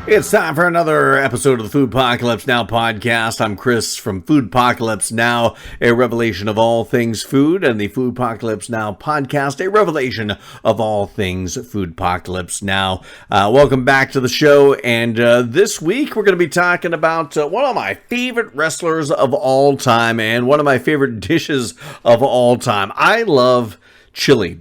It's time for another episode of the Foodpocalypse Now podcast. I'm Chris from Foodpocalypse Now, a revelation of all things food, and the Foodpocalypse Now podcast, a revelation of all things Foodpocalypse Now. Welcome back to the show, and this week we're going to be talking about one of my favorite wrestlers of all time and one of my favorite dishes of all time. I love chili.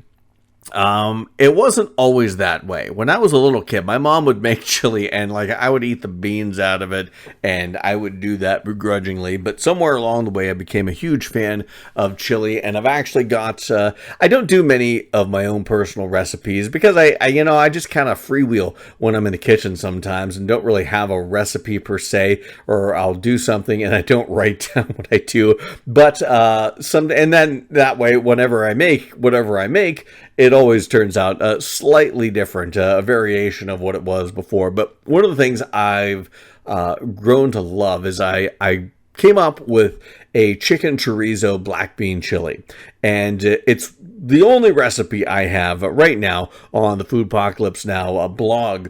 It wasn't always that way. When I was a little kid, my mom would make chili and I would eat the beans out of it, and I would do that begrudgingly. But somewhere along the way, I became a huge fan of chili, and I've actually got, I don't do many of my own personal recipes because I just kind of freewheel when I'm in the kitchen sometimes and don't really have a recipe per se, or I'll do something and I don't write down what I do. But, and then that way, whenever I make whatever I make, it always turns out slightly different, a variation of what it was before. But one of the things I've grown to love is I came up with a chicken chorizo black bean chili. And it's the only recipe I have right now on the Foodpocalypse Now blog.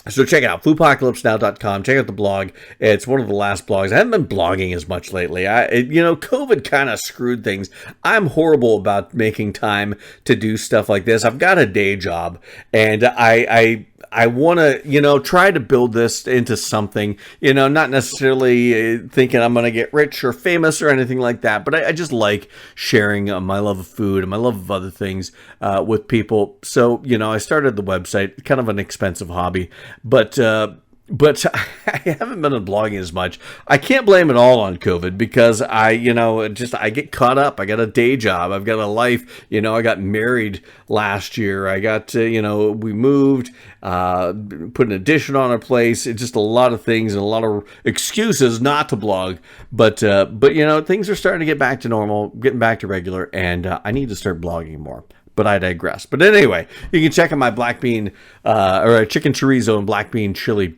So check it out, foodpocalypsenow.com. Check out the blog. It's one of the last blogs. I haven't been blogging as much lately. COVID kind of screwed things. I'm horrible about making time to do stuff like this. I've got a day job, and I want to, try to build this into something, not necessarily thinking I'm going to get rich or famous or anything like that, but I just like sharing my love of food and my love of other things with people. So, I started the website, kind of an expensive hobby, but I haven't been on blogging as much. I can't blame it all on COVID because I get caught up. I got a day job. I've got a life. I got married last year. I got, we moved, put an addition on our place. It's just a lot of things and a lot of excuses not to blog. But things are starting to get back to normal, getting back to regular, and I need to start blogging more. But I digress. But anyway, you can check out my black bean or chicken chorizo and black bean chili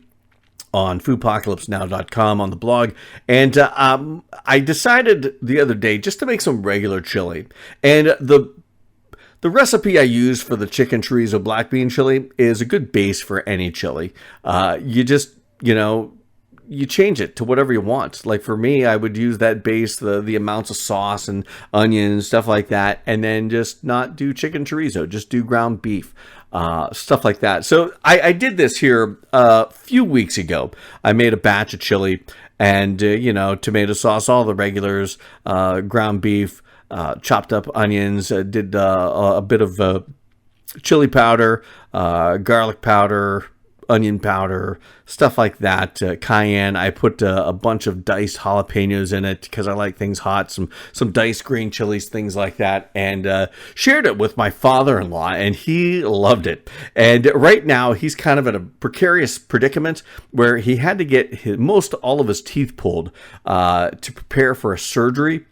on foodpocalypsenow.com on the blog. And I decided the other day just to make some regular chili. And the recipe I use for the chicken chorizo black bean chili is a good base for any chili. You just, you change it to whatever you want. Like for me, I would use that base, the amounts of sauce and onion and stuff like that, and then just not do chicken chorizo, just do ground beef. Stuff like that. So I did this here a few weeks ago. I made a batch of chili and, tomato sauce, all the regulars, ground beef, chopped up onions, did a bit of chili powder, garlic powder, onion powder, stuff like that, cayenne. I put a bunch of diced jalapenos in it because I like things hot, some diced green chilies, things like that, and shared it with my father-in-law, and he loved it. And right now, he's kind of in a precarious predicament where he had to get all of his teeth pulled to prepare for a surgery.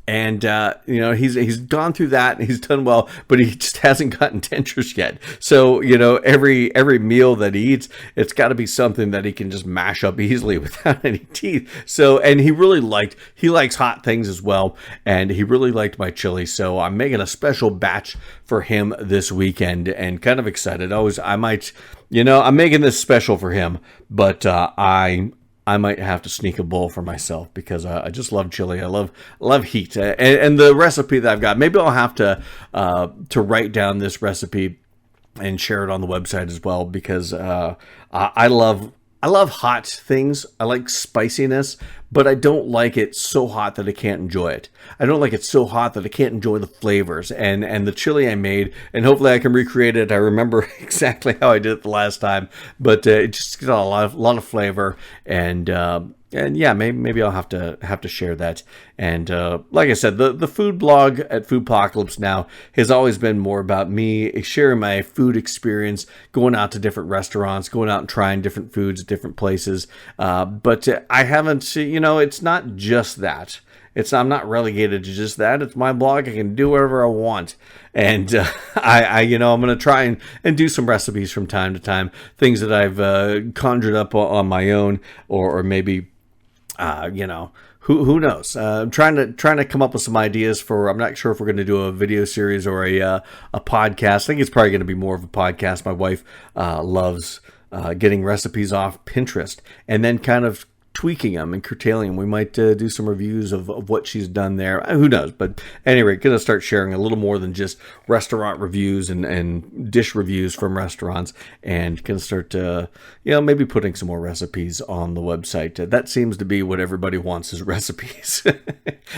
And, he's gone through that and he's done well, but he just hasn't gotten dentures yet. So, every meal that he eats, it's got to be something that he can just mash up easily without any teeth. So, and he likes hot things as well. And he really liked my chili. So I'm making a special batch for him this weekend and kind of excited. I'm making this special for him, but, I might have to sneak a bowl for myself because I just love chili. I love heat, and the recipe that I've got. Maybe I'll have to write down this recipe and share it on the website as well because I love hot things. I like spiciness, but I don't like it so hot that I can't enjoy it. I don't like it so hot that I can't enjoy the flavors. And the chili I made, and hopefully I can recreate it. I remember exactly how I did it the last time, but it just got a lot of flavor. And yeah, maybe I'll have to share that. And like I said, the food blog at Foodpocalypse Now has always been more about me sharing my food experience, going out to different restaurants, going out and trying different foods at different places. But I haven't, it's not just that. I'm not relegated to just that. It's my blog. I can do whatever I want. And I'm going to try and do some recipes from time to time, things that I've conjured up on my own, or maybe, who knows? I'm trying to come up with some ideas for. I'm not sure if we're going to do a video series or a podcast. I think it's probably going to be more of a podcast. My wife loves getting recipes off Pinterest and then kind of tweaking them and curtailing them. We might do some reviews of what she's done there. Who knows? But anyway, going to start sharing a little more than just restaurant reviews and dish reviews from restaurants, and going to start maybe putting some more recipes on the website. That seems to be what everybody wants, is recipes.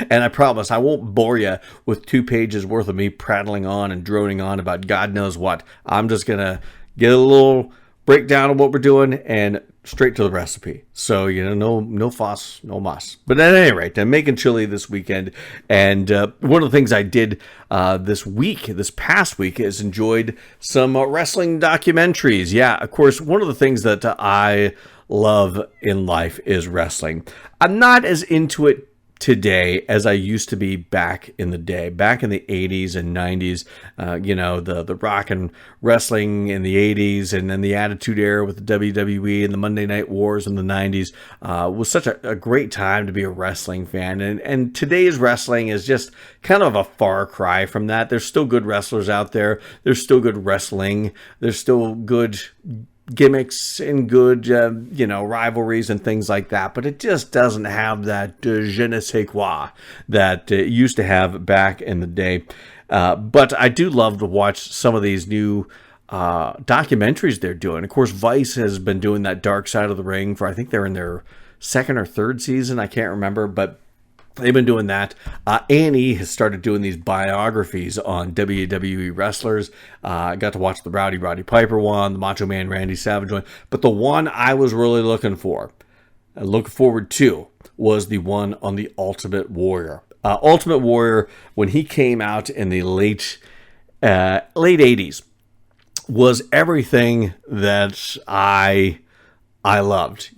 And I promise I won't bore you with 2 pages worth of me prattling on and droning on about God knows what. I'm just going to get a little breakdown of what we're doing and straight to the recipe. So, no fuss, no muss. But at any rate, I'm making chili this weekend. And one of the things I did this past week, is enjoyed some wrestling documentaries. Yeah, of course, one of the things that I love in life is wrestling. I'm not as into it today as I used to be back in the day, back in the 80s and 90s. The rock and wrestling in the 80s, and then the Attitude Era with the WWE and the Monday Night Wars in the 90s was such a great time to be a wrestling fan. And today's wrestling is just kind of a far cry from that. There's still good wrestlers out there. There's still good wrestling. There's still good gimmicks and good, rivalries and things like that. But it just doesn't have that je ne sais quoi that it used to have back in the day. But I do love to watch some of these new documentaries they're doing. Of course, Vice has been doing that Dark Side of the Ring for, I think they're in their 2nd or 3rd season. I can't remember, but they've been doing that. A&E has started doing these biographies on WWE wrestlers. I got to watch the Roddy Piper one, the Macho Man Randy Savage one. But the one I was really looking forward to, was the one on the Ultimate Warrior. Ultimate Warrior, when he came out in the late 80s, was everything that I loved.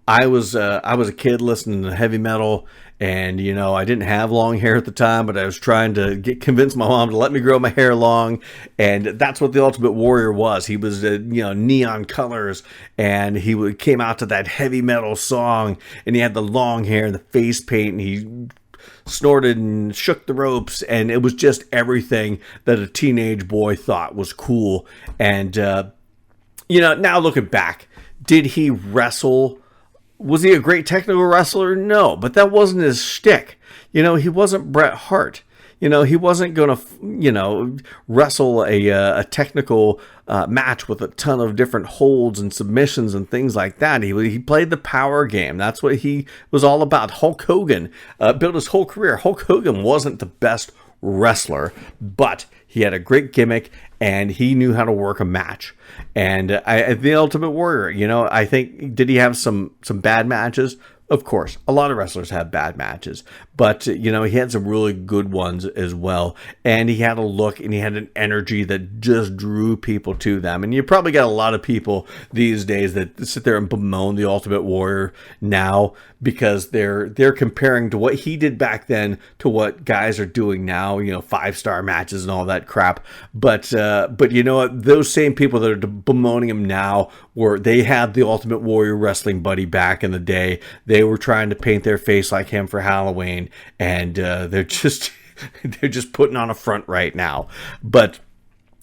I was a kid listening to heavy metal, and I didn't have long hair at the time, but I was trying to convince my mom to let me grow my hair long, and that's what the Ultimate Warrior was. He was neon colors, and he came out to that heavy metal song, and he had the long hair and the face paint, and he snorted and shook the ropes, and it was just everything that a teenage boy thought was cool. And now looking back, did he wrestle? Was he a great technical wrestler? No, but that wasn't his shtick. He wasn't Bret Hart. He wasn't going to, wrestle a technical match with a ton of different holds and submissions and things like that. He played the power game. That's what he was all about. Hulk Hogan built his whole career. Hulk Hogan wasn't the best wrestler, but he had a great gimmick, and he knew how to work a match. And the Ultimate Warrior, I think, did he have some bad matches? Of course, a lot of wrestlers have bad matches, but, he had some really good ones as well. And he had a look, and he had an energy that just drew people to them. And you probably got a lot of people these days that sit there and bemoan the Ultimate Warrior now, because they're comparing to what he did back then to what guys are doing now, 5-star matches and all that crap. But you know what? Those same people that are bemoaning him now they had the Ultimate Warrior wrestling buddy back in the day. They were trying to paint their face like him for Halloween, and they're just putting on a front right now. But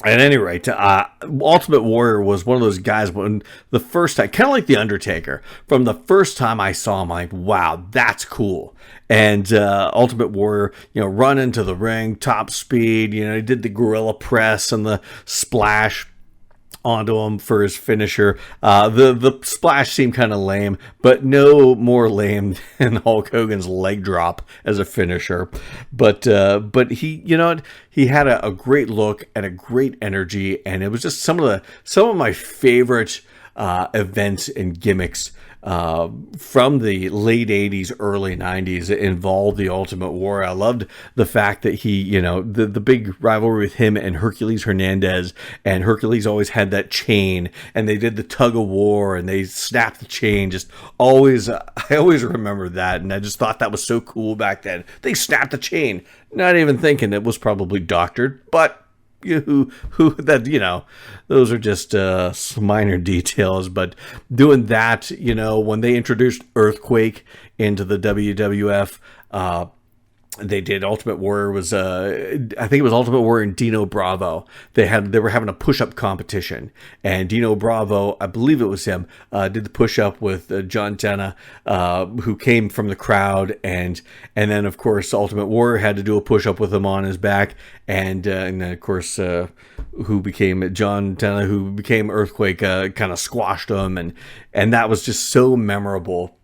at any rate, Ultimate Warrior was one of those guys when the first time, kind of like The Undertaker, from the first time I saw him, I'm like, wow, that's cool. And Ultimate Warrior, run into the ring, top speed, he did the gorilla press and the splash onto him for his finisher. The splash seemed kind of lame, but no more lame than Hulk Hogan's leg drop as a finisher. But he, he had a great look and a great energy, and it was just some of my favorite events and gimmicks from the late 80s, early 90s involved the Ultimate Warrior. I loved the fact that he, the big rivalry with him and Hercules Hernandez, and Hercules always had that chain, and they did the tug of war, and they snapped the chain. I always remember that, and I just thought that was so cool back then. They snapped the chain, not even thinking it was probably doctored, but those are just minor details. But doing that, when they introduced Earthquake into the WWF, They did. Ultimate Warrior was, I think it was Ultimate Warrior and Dino Bravo. They were having a push-up competition, and Dino Bravo, I believe it was him, did the push-up with John Cena, who came from the crowd, and then of course Ultimate Warrior had to do a push-up with him on his back, and then of course who became John Cena, who became Earthquake, kind of squashed him, and that was just so memorable.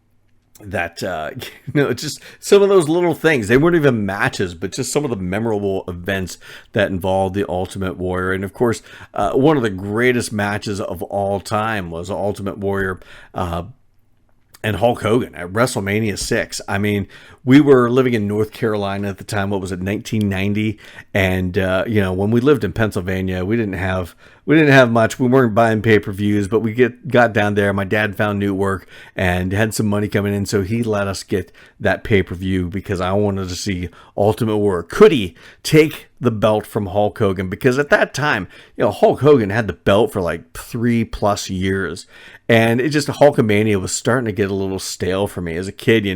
That just some of those little things, they weren't even matches, but just some of the memorable events that involved the Ultimate Warrior. And of course, one of the greatest matches of all time was Ultimate Warrior and Hulk Hogan at WrestleMania 6. I mean, we were living in North Carolina at the time. What was it, 1990? And when we lived in Pennsylvania, we didn't have much. We weren't buying pay-per-views, but we got down there. My dad found new work and had some money coming in, so he let us get that pay-per-view because I wanted to see Ultimate Warrior. Could he take the belt from Hulk Hogan? Because at that time, Hulk Hogan had the belt for like 3+ years, and it just, Hulkamania was starting to get a little stale for me as a kid.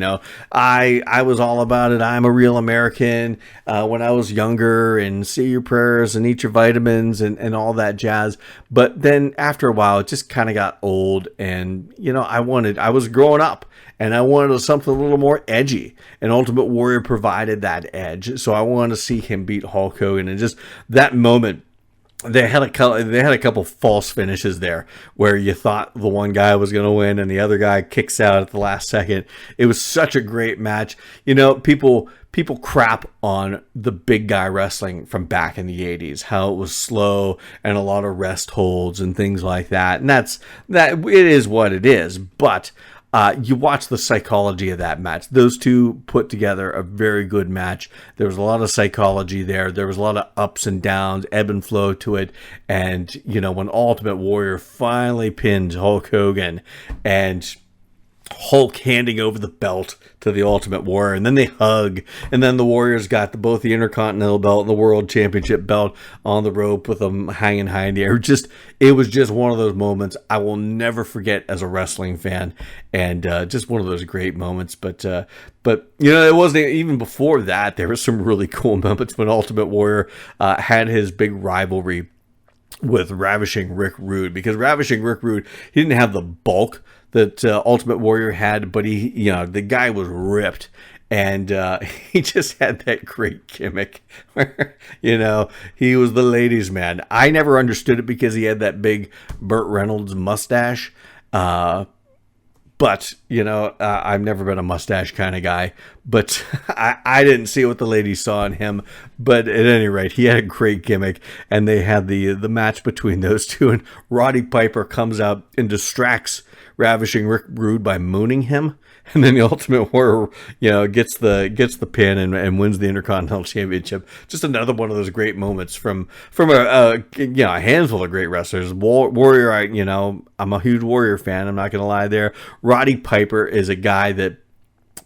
I was all about it. I'm a real American when I was younger, and say your prayers and eat your vitamins and all that jazz. But then after a while, it just kind of got old, and I was growing up, and I wanted something a little more edgy, and Ultimate Warrior provided that edge. So I wanted to see him beat Hulk Hogan, and just that moment. They had a couple false finishes there where you thought the one guy was going to win and the other guy kicks out at the last second. It was such a great match. People crap on the big guy wrestling from back in the 80s, how it was slow and a lot of rest holds and things like that. And that it is what it is, but you watch the psychology of that match. Those two put together a very good match. There was a lot of psychology there. There was a lot of ups and downs, ebb and flow to it. And, when Ultimate Warrior finally pinned Hulk Hogan and Hulk handing over the belt to the Ultimate Warrior, and then they hug, and then the Warriors got both the Intercontinental belt and the World Championship belt on the rope with them hanging high in the air. It was just one of those moments I will never forget as a wrestling fan, and just one of those great moments. But it wasn't even before that. There were some really cool moments when Ultimate Warrior had his big rivalry with Ravishing Rick Rude, because Ravishing Rick Rude, he didn't have the bulk that Ultimate Warrior had, but the guy was ripped, and he just had that great gimmick where, he was the ladies' man. I never understood it because he had that big Burt Reynolds mustache, but, I've never been a mustache kind of guy, but I didn't see what the ladies saw in him. But at any rate, he had a great gimmick, and they had the match between those two, and Roddy Piper comes out and distracts Ravishing Rick Rude by mooning him, and then the Ultimate Warrior, gets the pin and wins the Intercontinental Championship. Just another one of those great moments from a handful of great wrestlers. Warrior, I'm a huge Warrior fan. I'm not gonna lie there. Roddy Piper is a guy that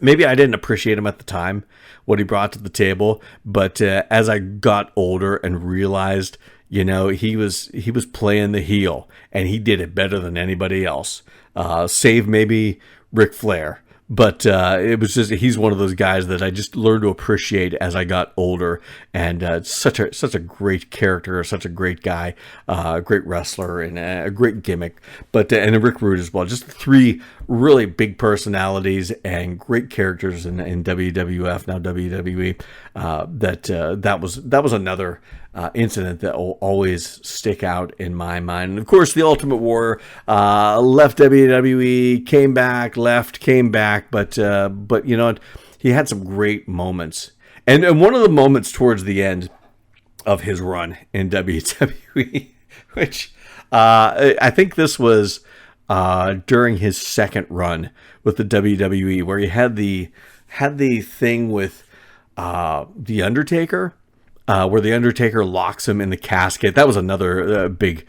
maybe I didn't appreciate him at the time, what he brought to the table, but as I got older and realized, he was playing the heel, and he did it better than anybody else. Save maybe Ric Flair. But it was just, he's one of those guys that I just learned to appreciate as I got older, and such a great character, such a great guy, great wrestler, and a great gimmick. But and Rick Rude as well. Just three really big personalities and great characters in WWF, now WWE. That was another incident that will always stick out in my mind. And of course, the Ultimate Warrior left WWE, came back, left, came back, but he had some great moments. And one of the moments towards the end of his run in WWE, which I think this was during his second run with the WWE, where he had the thing with the Undertaker. Where the Undertaker locks him in the casket. That was another big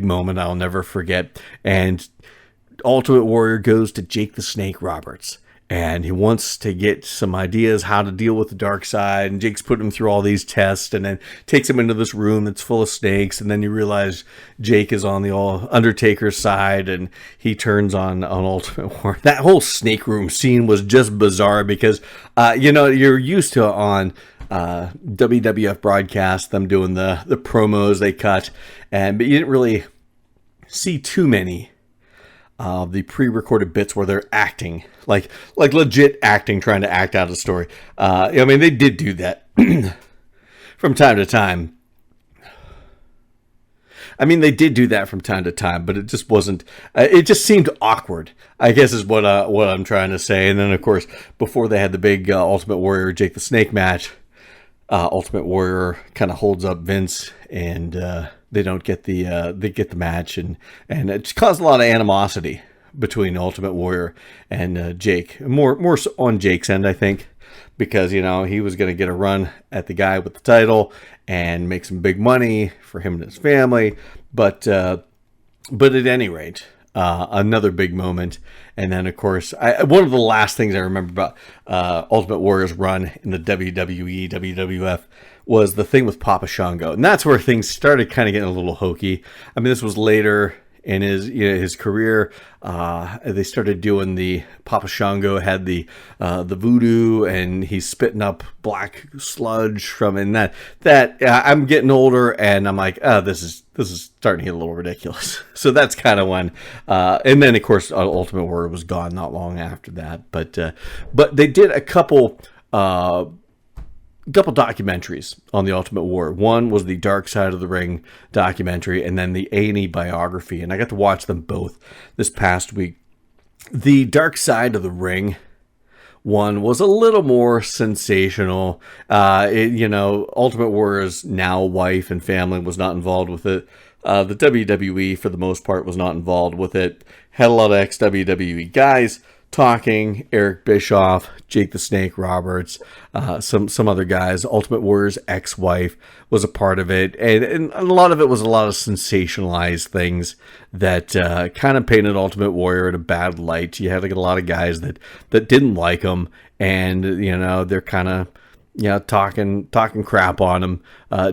moment I'll never forget. And Ultimate Warrior goes to Jake the Snake Roberts and he wants to get some ideas how to deal with the dark side. And Jake's putting him through all these tests, and then takes him into this room that's full of snakes. And then you realize Jake is on the Undertaker's side, and he turns on Ultimate Warrior. That whole snake room scene was just bizarre because, you're used to on WWF broadcast them doing the promos they cut, but you didn't really see too many the pre-recorded bits where they're acting, like legit acting, trying to act out a story. They did do that from time to time. They did do that from time to time, but it just wasn't. It just seemed awkward, I guess, is what I'm trying to say. And then, of course, before they had the big Ultimate Warrior Jake the Snake match, Ultimate Warrior kind of holds up Vince, and they don't get the match, and it caused a lot of animosity between Ultimate Warrior and Jake. More so on Jake's end, I think, because he was going to get a run at the guy with the title and make some big money for him and his family. But at any rate, another big moment. And then, of course, one of the last things I remember about Ultimate Warrior's run in the WWE, WWF was the thing with Papa Shango. And that's where things started kind of getting a little hokey. This was later in his career. They started doing the Papa Shango had the voodoo, and he's spitting up black sludge from it. And that I'm getting older, and I'm like, this is starting to get a little ridiculous. So that's kind of when, and then of course Ultimate Warrior was gone not long after that. But they did a couple documentaries on the Ultimate Warrior. One was the Dark Side of the Ring documentary, and then the A&E Biography. And I got to watch them both this past week. The Dark Side of the Ring one was a little more sensational. Ultimate Warrior's now wife and family was not involved with it. The WWE, for the most part, was not involved with it. Had a lot of ex-WWE guys talking. Eric Bischoff, Jake the Snake Roberts, some other guys. Ultimate Warrior's ex-wife was a part of it, and a lot of it was a lot of sensationalized things that kind of painted Ultimate Warrior in a bad light. You had a lot of guys that didn't like him, and they're kind of talking crap on him.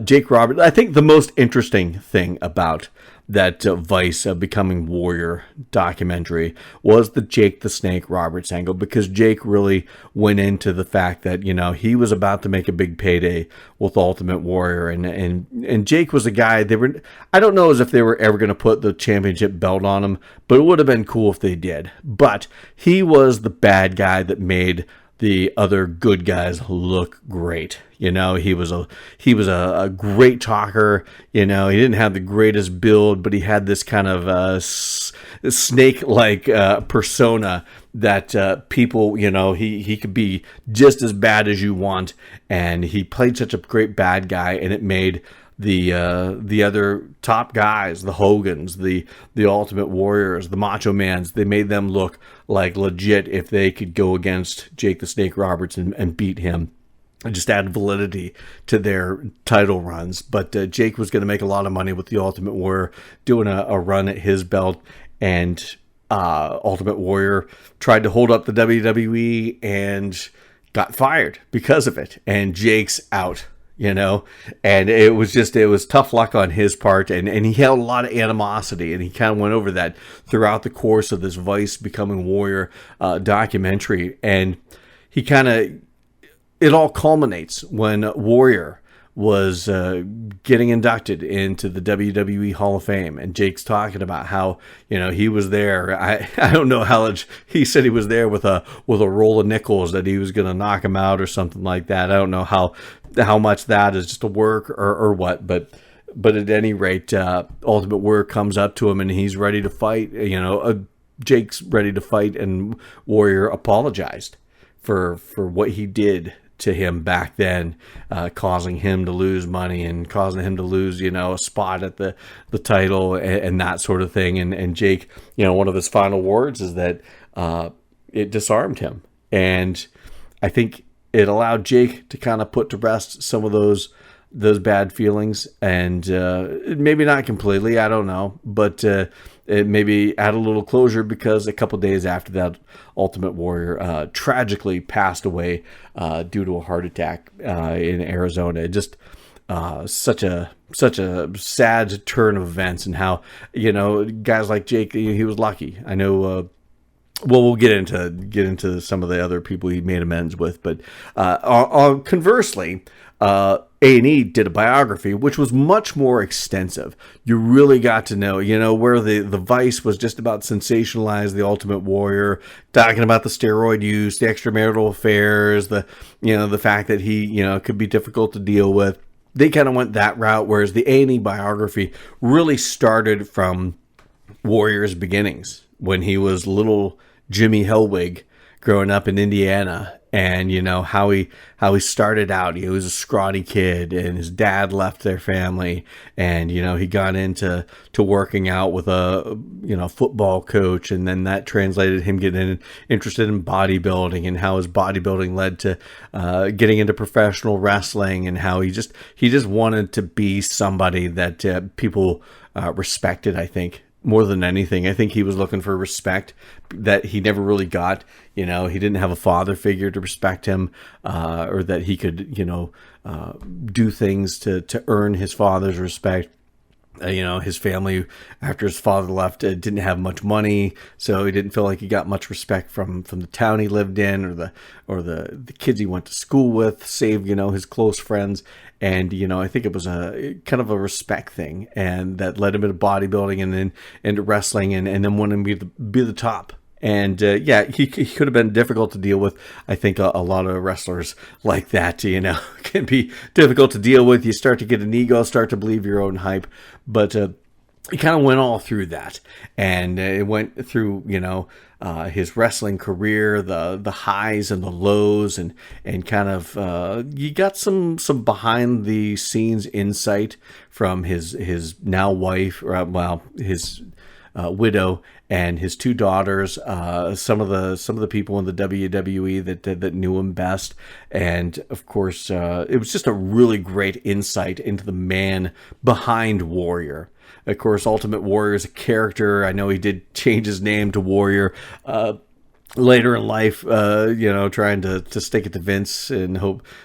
Jake Roberts. I think the most interesting thing about that Vice Becoming Warrior documentary was the Jake the Snake Roberts angle, because Jake really went into the fact that he was about to make a big payday with Ultimate Warrior, and Jake was a guy I don't know as if they were ever going to put the championship belt on him, but it would have been cool if they did. But he was the bad guy that made the other good guys look great. He was a great talker. He didn't have the greatest build, but he had this kind of snake-like persona that people, he could be just as bad as you want. And he played such a great bad guy, and it made the other top guys, the Hogans, the Ultimate Warriors, the Macho Mans, they made them look like legit if they could go against Jake the Snake Roberts and beat him. It just added validity to their title runs. But Jake was going to make a lot of money with the Ultimate Warrior, doing a run at his belt, and Ultimate Warrior tried to hold up the WWE and got fired because of it. And Jake's out. And it was tough luck on his part, and he held a lot of animosity, and he kind of went over that throughout the course of this Vice Becoming Warrior documentary. And it all culminates when Warrior was getting inducted into the WWE Hall of Fame, and Jake's talking about how he was there. I don't know how much he said he was there with a roll of nickels, that he was going to knock him out or something like that. I don't know how much that is just a work or what, but at any rate, Ultimate Warrior comes up to him and he's ready to fight. Jake's ready to fight, and Warrior apologized for what he did to him back then, causing him to lose money and causing him to lose, a spot at the title and that sort of thing. And Jake, one of his final words is that it disarmed him. And I think it allowed Jake to kind of put to rest some of those those bad feelings, and maybe not completely, I don't know, but it maybe add a little closure, because a couple days after that, Ultimate Warrior tragically passed away due to a heart attack in Arizona. It just such a sad turn of events, and how, guys like Jake, he was lucky. I know. Well, we'll get into some of the other people he made amends with, but conversely, A&E did a biography, which was much more extensive. You really got to know, where the Vice was just about sensationalize the Ultimate Warrior, talking about the steroid use, the extramarital affairs, the fact that he, could be difficult to deal with. They kind of went that route, whereas the A&E biography really started from Warrior's beginnings, when he was little Jimmy Hellwig growing up in Indiana, and how he started out. He was a scrawny kid, and his dad left their family, and he got into working out with a football coach, and then that translated him getting interested in bodybuilding, and how his bodybuilding led to getting into professional wrestling, and how he just wanted to be somebody that people respected, I think. More than anything, I think he was looking for respect that he never really got. He didn't have a father figure to respect him, or that he could, do things to earn his father's respect. His family, after his father left, didn't have much money, so he didn't feel like he got much respect from the town he lived in, or the kids he went to school with, save his close friends. And I think it was a kind of a respect thing, and that led him into bodybuilding, and then into wrestling, and then wanting to be the top. And he could have been difficult to deal with. I think a lot of wrestlers like that, can be difficult to deal with. You start to get an ego, start to believe your own hype. But he kind of went all through that, and it went through, his wrestling career, the highs and the lows, and kind of you got some behind the scenes insight from his now wife, or his widow, and his two daughters, some of the people in the WWE that knew him best, and of course it was just a really great insight into the man behind Warrior. Of course, Ultimate Warrior is a character. I know he did change his name to Warrior later in life, trying to stick it to Vince, and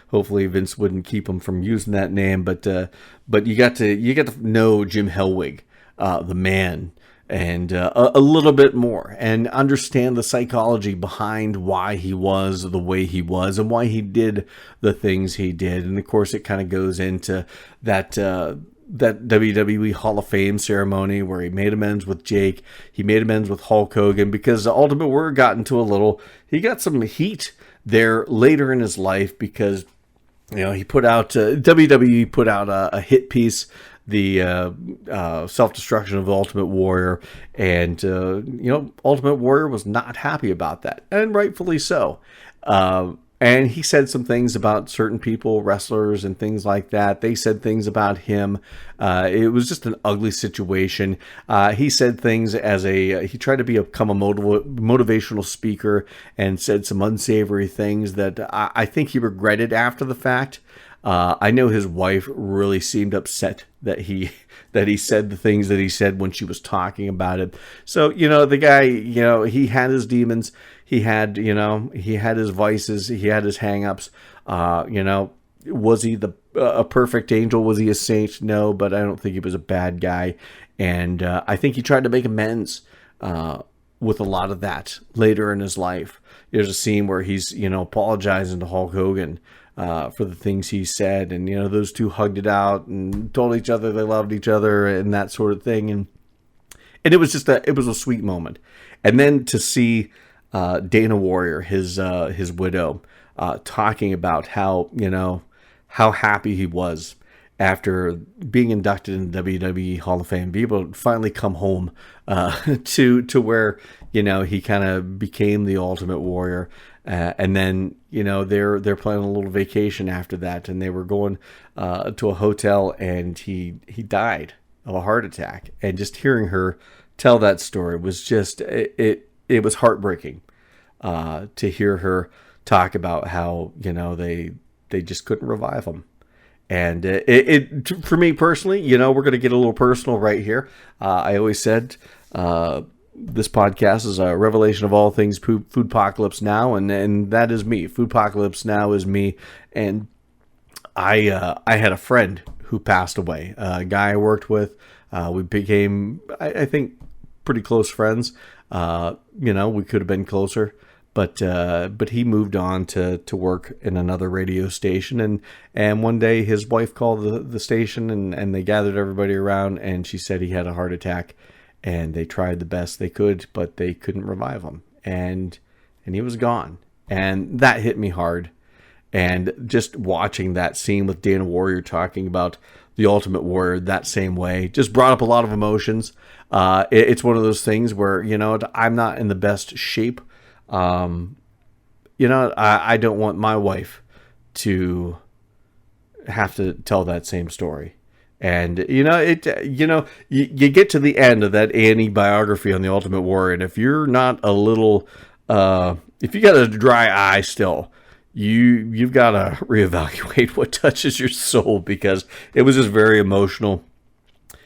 hopefully Vince wouldn't keep him from using that name. But you got to know Jim Hellwig, the man, and a little bit more, and understand the psychology behind why he was the way he was, and why he did the things he did. And of course, it kind of goes into that WWE Hall of Fame ceremony where he made amends with Jake. He made amends with Hulk Hogan, because the Ultimate Warrior he got some heat there later in his life, because he put out WWE put out a hit piece, the self-destruction of the Ultimate Warrior, and Ultimate Warrior was not happy about that, and rightfully so. And he said some things about certain people, wrestlers, and things like that. They said things about him. It was just an ugly situation. He said things he tried to become a motivational speaker, and said some unsavory things that I think he regretted after the fact. I know his wife really seemed upset that he said the things that he said when she was talking about it. So, the guy, he had his demons. He had his vices. He had his hang-ups. Was he a perfect angel? Was he a saint? No, but I don't think he was a bad guy. And I think he tried to make amends with a lot of that later in his life. There's a scene where he's, apologizing to Hulk Hogan for the things he said. And, those two hugged it out and told each other they loved each other and that sort of thing. And it was just it was a sweet moment. And then to see Dana Warrior, his widow, talking about how happy he was after being inducted in the WWE Hall of Fame, be able to finally come home to where he kind of became the Ultimate Warrior, and then they're planning a little vacation after that, and they were going to a hotel, and he died of a heart attack, and just hearing her tell that story was just it was heartbreaking to hear her talk about how they just couldn't revive him. And for me personally, we're going to get a little personal right here. I always said this podcast is a revelation of all things Foodpocalypse Now, and that is me. Foodpocalypse Now is me. And I had a friend who passed away, a guy I worked with. We became, I think, pretty close friends. We could have been closer. But he moved on to work in another radio station, and one day his wife called the station, and they gathered everybody around, and she said he had a heart attack, and they tried the best they could, but they couldn't revive him, and he was gone, and that hit me hard. And just watching that scene with Dana Warrior talking about the Ultimate Warrior that same way just brought up a lot of emotions. It's one of those things where I'm not in the best shape. I don't want my wife to have to tell that same story. And, you get to the end of that A&E biography on the Ultimate Warrior, and if you're not a little, if you got a dry eye still, you've got to reevaluate what touches your soul, because it was just very emotional.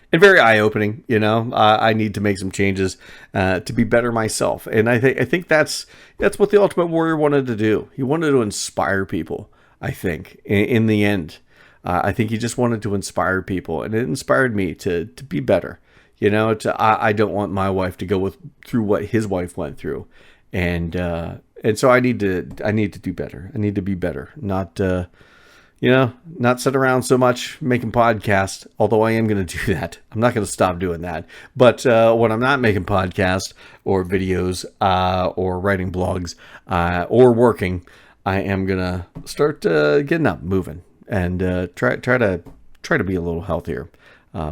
And very eye-opening, I need to make some changes to be better myself. And I think that's what the Ultimate Warrior wanted to do. He wanted to inspire people, I think, in the end. I think he just wanted to inspire people. And it inspired me to be better. I don't want my wife to go through what his wife went through. And so I need to do better. I need to be better. Not sit around so much making podcasts, although I am going to do that. I'm not going to stop doing that. But when I'm not making podcasts or videos or writing blogs or working, I am going to start getting up, moving, and try to be a little healthier.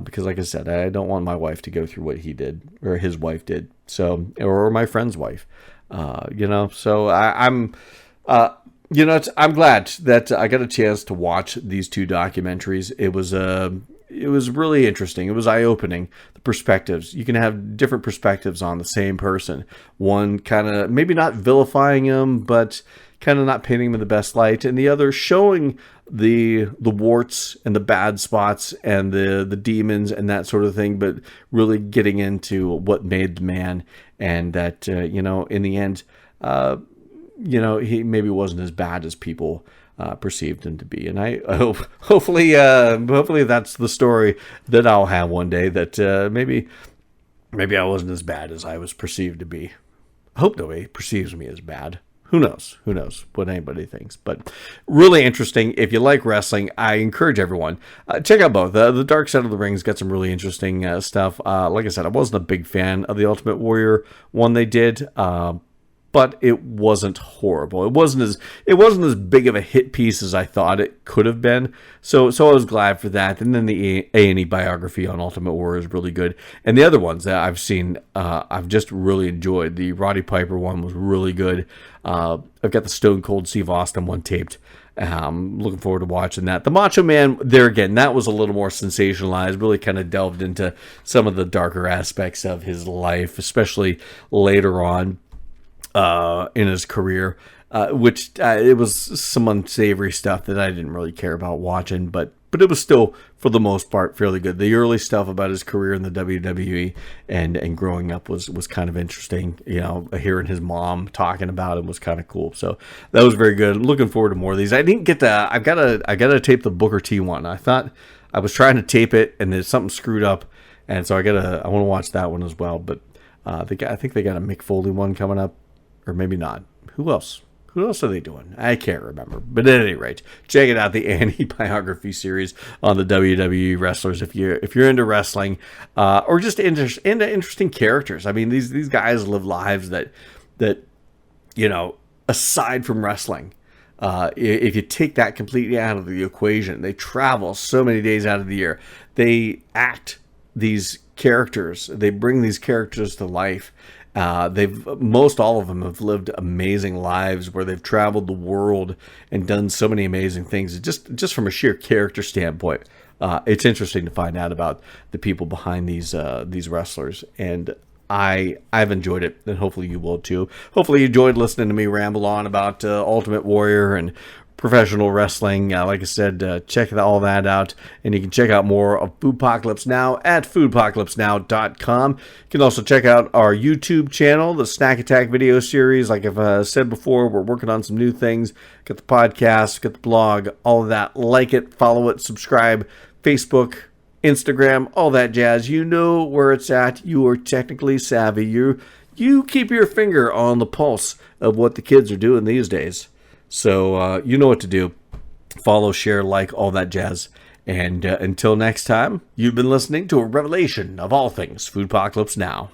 Because like I said, I don't want my wife to go through what he did or his wife did. So, or my friend's wife, so I'm I'm glad that I got a chance to watch these two documentaries. It was really interesting. It was eye-opening. The perspectives. You can have different perspectives on the same person. One kind of maybe not vilifying him, but kind of not painting him in the best light, and the other showing the warts and the bad spots and the demons and that sort of thing, but really getting into what made the man, and that in the end, he maybe wasn't as bad as people perceived him to be. And I hope, hopefully that's the story that I'll have one day, that maybe I wasn't as bad as I was perceived to be. I hope nobody perceives me as bad. Who knows what anybody thinks. But really interesting. If you like wrestling, I encourage everyone, check out both. The Dark Side of the Ring's got some really interesting stuff. Like I said, I wasn't a big fan of the Ultimate Warrior one they did, but it wasn't horrible. It wasn't as big of a hit piece as I thought it could have been. So I was glad for that. And then the A&E biography on Ultimate Warrior is really good. And the other ones that I've seen, I've just really enjoyed. The Roddy Piper one was really good. I've got the Stone Cold Steve Austin one taped. Looking forward to watching that. The Macho Man, there again, that was a little more sensationalized. Really kind of delved into some of the darker aspects of his life, especially later on in his career, which it was some unsavory stuff that I didn't really care about watching, but it was still, for the most part, fairly good. The early stuff about his career in the WWE and growing up was kind of interesting. Hearing his mom talking about him was kind of cool. So that was very good. Looking forward to more of these. I didn't get the. I gotta tape the Booker T one. I thought I was trying to tape it and there's something screwed up, and so I want to watch that one as well. But I think they got a Mick Foley one coming up. Or maybe not. Who else? Who else are they doing? I can't remember. But at any rate, check it out, the A&E biography series on the WWE wrestlers. If you're into wrestling, or just into interesting characters. I mean, these guys live lives that aside from wrestling, if you take that completely out of the equation, they travel so many days out of the year. They act these characters. They bring these characters to life. Most all of them have lived amazing lives where they've traveled the world and done so many amazing things. Just from a sheer character standpoint, it's interesting to find out about the people behind these wrestlers, and I've enjoyed it, and hopefully you will too. Hopefully you enjoyed listening to me ramble on about Ultimate Warrior and professional wrestling. Like I said, check all that out. And you can check out more of Foodpocalypse Now at foodpocalypsenow.com. You can also check out our YouTube channel, the Snack Attack video series. Like I've said before, we're working on some new things. Got the podcast, got the blog, all of that. Like it, follow it, subscribe, Facebook, Instagram, all that jazz. You know where it's at. You are technically savvy. You keep your finger on the pulse of what the kids are doing these days. So you know what to do. Follow, share, like, all that jazz. And until next time, you've been listening to a revelation of all things Foodpocalypse Now.